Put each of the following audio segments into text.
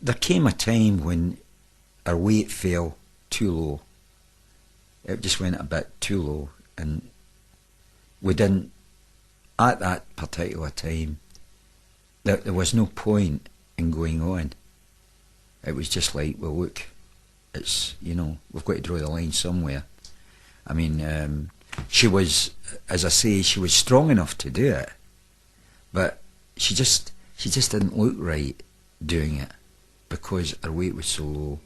there came a time when her weight fell too low. It just went a bit too low, and we didn't, at that particular time, there was no point in going on. It was just like, well, look, it's, you know, we've got to draw the line somewhere. I mean, she was, as I say, she was strong enough to do it, but she just didn't look right doing it because her weight was so low.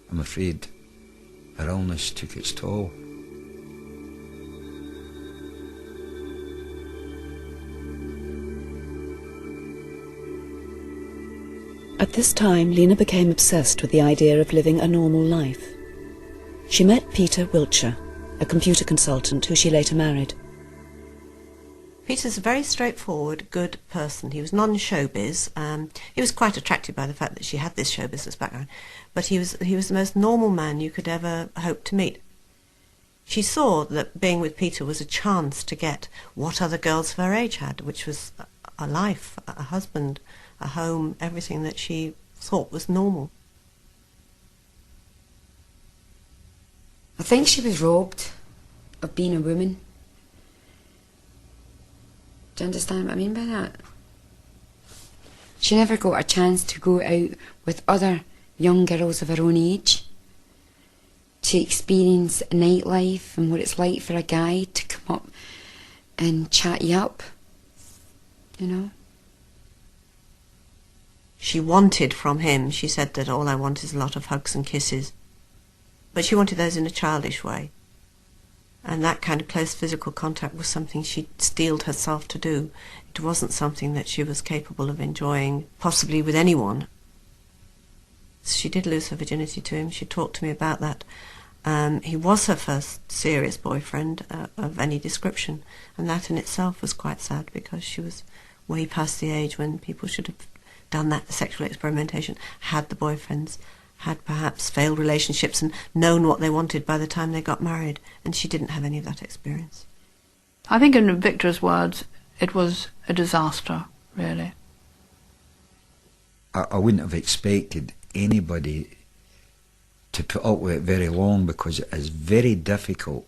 I'm afraid her illness took its toll. At this time, Lena became obsessed with the idea of living a normal life. She met Peter Wiltshire, a computer consultant who she later married. Peter's a very straightforward, good person. He was non-showbiz. He was quite attracted by the fact that she had this show business background, but he was the most normal man you could ever hope to meet. She saw that being with Peter was a chance to get what other girls of her age had, which was a life, a husband, a home, everything that she thought was normal. I think she was robbed of being a woman. Do you understand what I mean by that? She never got a chance to go out with other young girls of her own age, to experience nightlife and what it's like for a guy to come up and chat you up, you know. She wanted from him, she said that all I want is a lot of hugs and kisses, but she wanted those in a childish way. And that kind of close physical contact was something she steeled herself to do. It wasn't something that she was capable of enjoying, possibly with anyone. She did lose her virginity to him. She talked to me about that. He was her first serious boyfriend of any description, and that in itself was quite sad because she was way past the age when people should have done that sexual experimentation, had the boyfriends, had perhaps failed relationships and known what they wanted by the time they got married, and she didn't have any of that experience. I think in Victor's words, it was a disaster, really. I wouldn't have expected anybody to put up with it very long because it is very difficult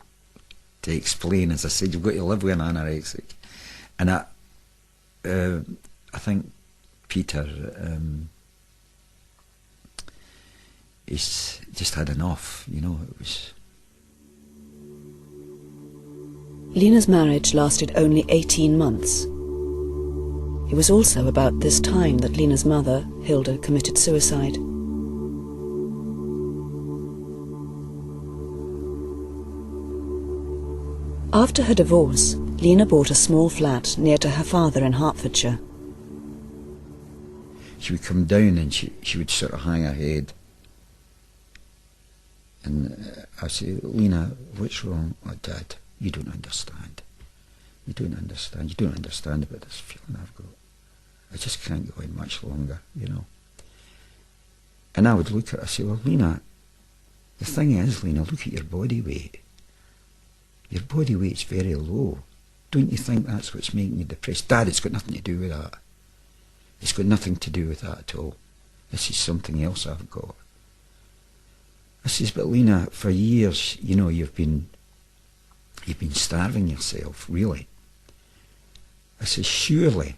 to explain. As I said, you've got to live with an anorexic. And I think Peter he's just had enough, you know. It was. Lena's marriage lasted only 18 months. It was also about this time that Lena's mother, Hilda, committed suicide. After her divorce, Lena bought a small flat near to her father in Hertfordshire. She would come down and she would sort of hang her head. And I say, Lena, what's wrong? Oh, Dad, you don't understand. You don't understand. You don't understand about this feeling I've got. I just can't go on much longer, you know. And I would look at her and say, well, Lena, the thing is, Lena, look at your body weight. Your body weight's very low. Don't you think that's what's making you depressed? Dad, it's got nothing to do with that. It's got nothing to do with that at all. This is something else I've got. I says, but Lena, for years, you know, you've been starving yourself, really. I says, surely,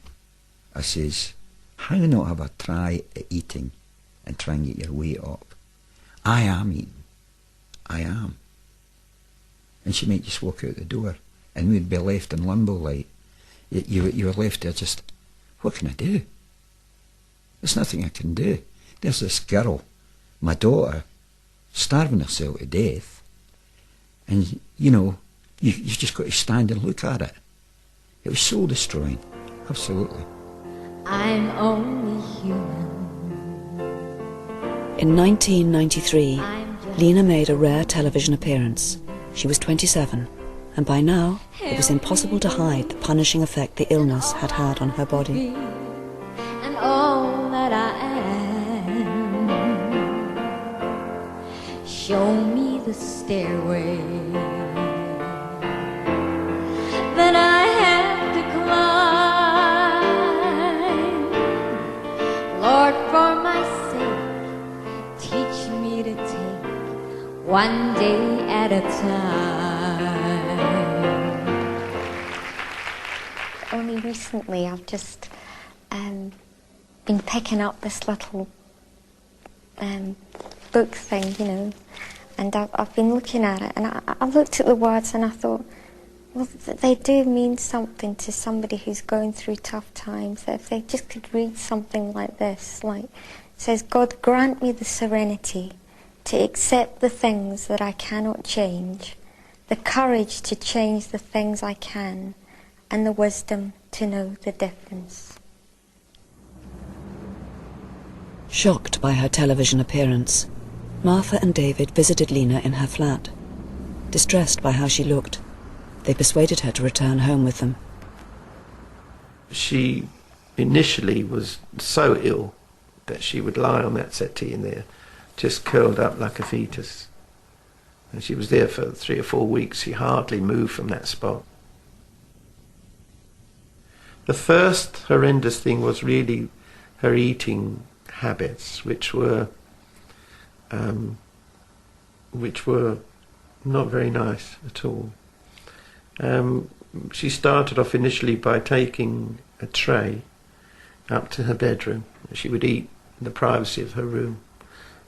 I says, how not have a try at eating and try and get your weight up? I am eating. I am. And she might just walk out the door and we'd be left in limbo like. You were left there just, what can I do? There's nothing I can do. There's this girl, my daughter, starving herself to death, and you know, you've just got to stand and look at it. It was soul destroying, absolutely. I'm only human. In 1993, Lena made a rare television appearance. She was 27, and by now it was impossible to hide the punishing effect the illness had had on her body. And all that I am, show me the stairway that I have to climb, Lord, for one day at a time. Only recently I've just been picking up this little book thing, you know, and I've been looking at it, and I looked at the words and I thought, well, they do mean something to somebody who's going through tough times. If they just could read something like this, like, it says, God grant me the serenity to accept the things that I cannot change, the courage to change the things I can, and the wisdom to know the difference. Shocked by her television appearance, Martha and David visited Lena in her flat. Distressed by how she looked, they persuaded her to return home with them. She initially was so ill that she would lie on that settee in there, just curled up like a fetus. And she was there for 3 or 4 weeks. She hardly moved from that spot. The first horrendous thing was really her eating habits, which were not very nice at all. She started off initially by taking a tray up to her bedroom. She would eat in the privacy of her room,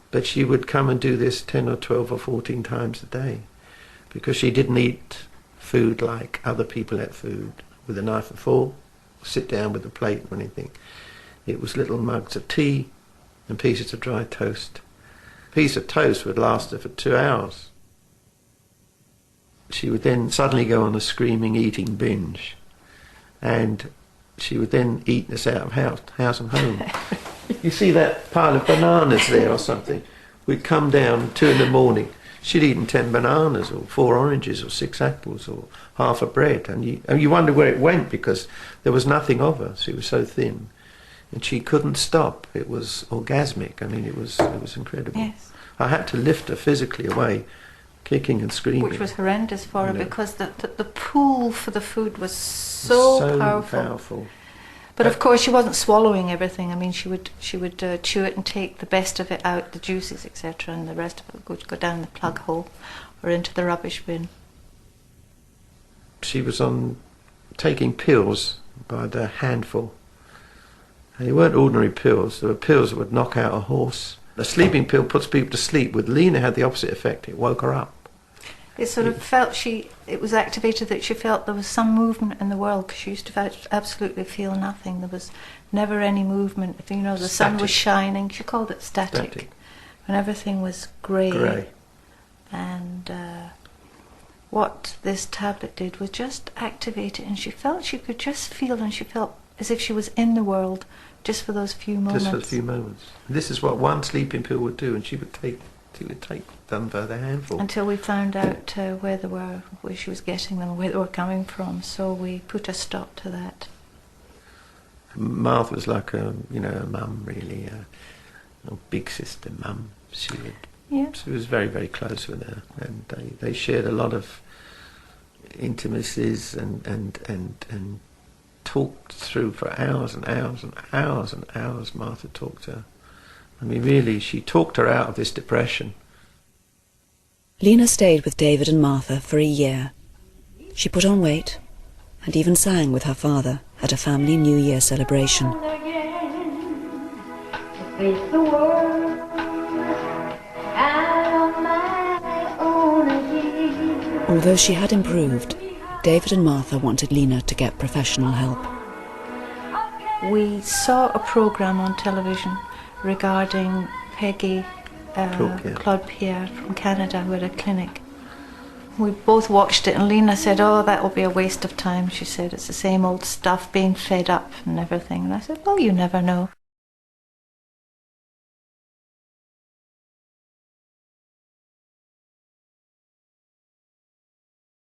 but she would come and do this 10 or 12 or 14 times a day, because she didn't eat food like other people ate food, with a knife and fork, sit down with a plate or anything. It was little mugs of tea and pieces of dry toast. A piece of toast would last her for 2 hours. She would then suddenly go on a screaming eating binge, and she would then eat us out of house and home. You see that pile of bananas there or something? We'd come down 2 in the morning. She'd eaten 10 bananas or 4 oranges or 6 apples or half a bread, and you wonder where it went, because there was nothing of her. She was so thin, and she couldn't stop. It was orgasmic. I mean, it was incredible. Yes. I had to lift her physically away, kicking and screaming. Which was horrendous for her, because the pull for the food was so powerful. But of course she wasn't swallowing everything. I mean, she would chew it and take the best of it out, the juices, etc., and the rest of it would go down the plug hole or into the rubbish bin. She was on taking pills by the handful. And they weren't ordinary pills. They were pills that would knock out a horse. A sleeping pill puts people to sleep. With Lena, had the opposite effect. It woke her up. It sort of felt it was activated that she felt there was some movement in the world, because she used to absolutely feel nothing. There was never any movement. You know, the sun was shining. She called it static. When everything was grey. And what this tablet did was just activate it, and she felt she could just feel, and she felt as if she was in the world just for those few moments. Just for a few moments. This is what one sleeping pill would do, and she would take them by the handful. Until we found out where they were, where she was getting them, where they were coming from. So we put a stop to that. Martha was like a mum, really, a big sister mum. She was very, very close with her, and they shared a lot of intimacies and talked through for hours and hours and hours and hours. Martha talked to her. I mean, really, she talked her out of this depression. Lena stayed with David and Martha for a year. She put on weight and even sang with her father at a family New Year celebration. Although she had improved, David and Martha wanted Lena to get professional help. We saw a programme on television regarding Peggy Claude Pierre from Canada, who had a clinic. We both watched it, and Lena said, "Oh, that will be a waste of time." She said, "It's the same old stuff, being fed up and everything." And I said, "Well, you never know."